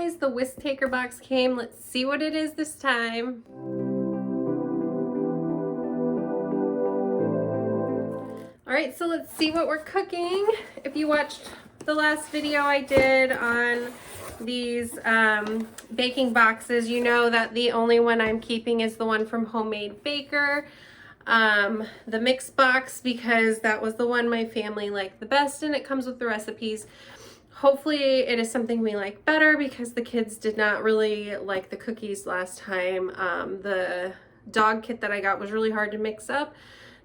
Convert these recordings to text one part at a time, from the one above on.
guys, the Whisk Taker box came. Let's see what it is this time. All right, so let's see what we're cooking. If you watched the last video I did on these baking boxes, you know that the only one I'm keeping is the one from Homemade Baker, the mix box, because that was the one my family liked the best and it comes with the recipes. Hopefully it is something we like better because the kids did not really like the cookies last time. The dog kit that I got was really hard to mix up.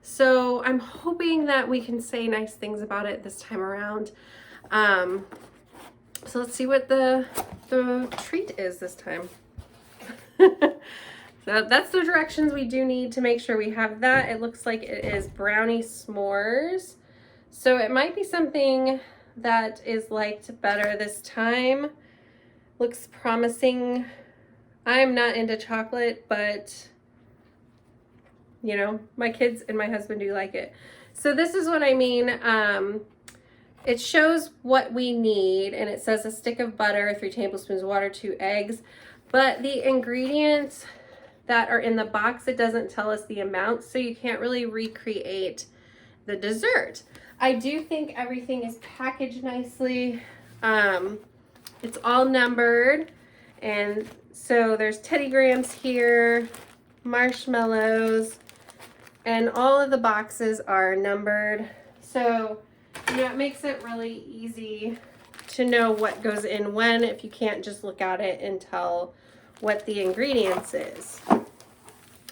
So I'm hoping that we can say nice things about it this time around. So let's see what the treat is this time. So that's the directions we do need to make sure we have that. It looks like it is brownie s'mores. So it might be something that is liked better this time. Looks promising. I'm not into chocolate, but you know, my kids and my husband do like it. So this is what I mean. It shows what we need and it says a stick of butter, 3 tablespoons water, 2 eggs. But the ingredients that are in the box, it doesn't tell us the amount, so you can't really recreate the dessert. I do think everything is packaged nicely. It's all numbered. And so there's Teddy Grahams here, marshmallows, and all of the boxes are numbered. So, you know, it makes it really easy to know what goes in when if you can't just look at it and tell what the ingredients is.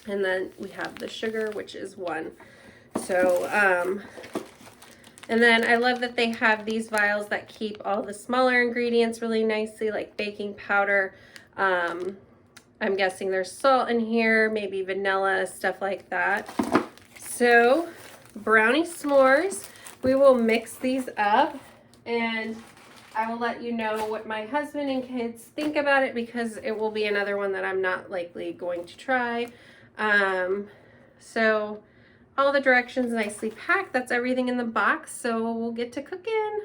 And then we have the sugar, which is 1. So, and then I love that they have these vials that keep all the smaller ingredients really nicely, like baking powder. I'm guessing there's salt in here, maybe vanilla, stuff like that. So, brownie s'mores. We will mix these up and I will let you know what my husband and kids think about it because it will be another one that I'm not likely going to try. So all the directions nicely packed. That's everything in the box. So we'll get to cooking.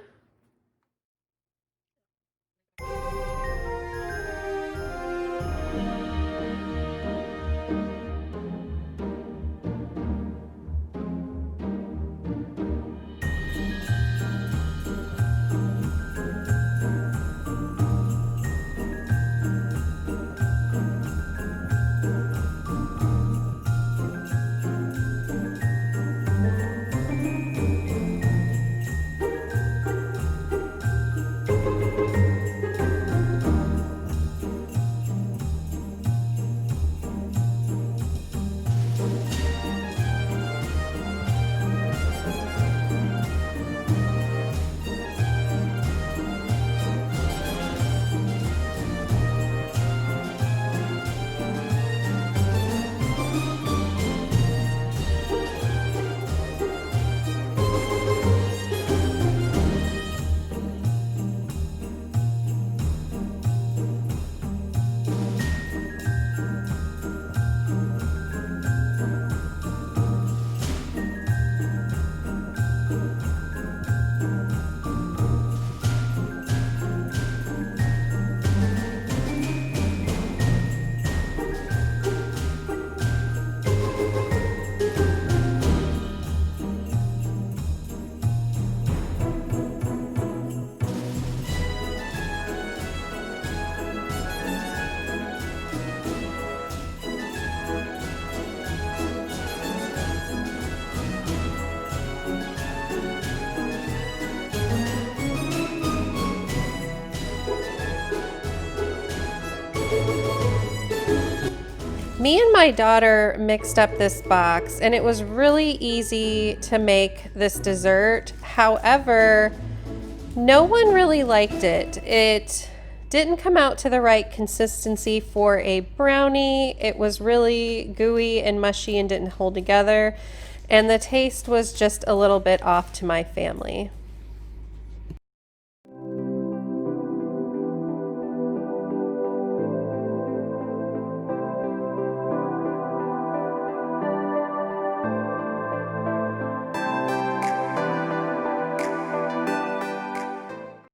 Me and my daughter mixed up this box and it was really easy to make this dessert. However, no one really liked it. It didn't come out to the right consistency for a brownie. It was really gooey and mushy and didn't hold together. And the taste was just a little bit off to my family.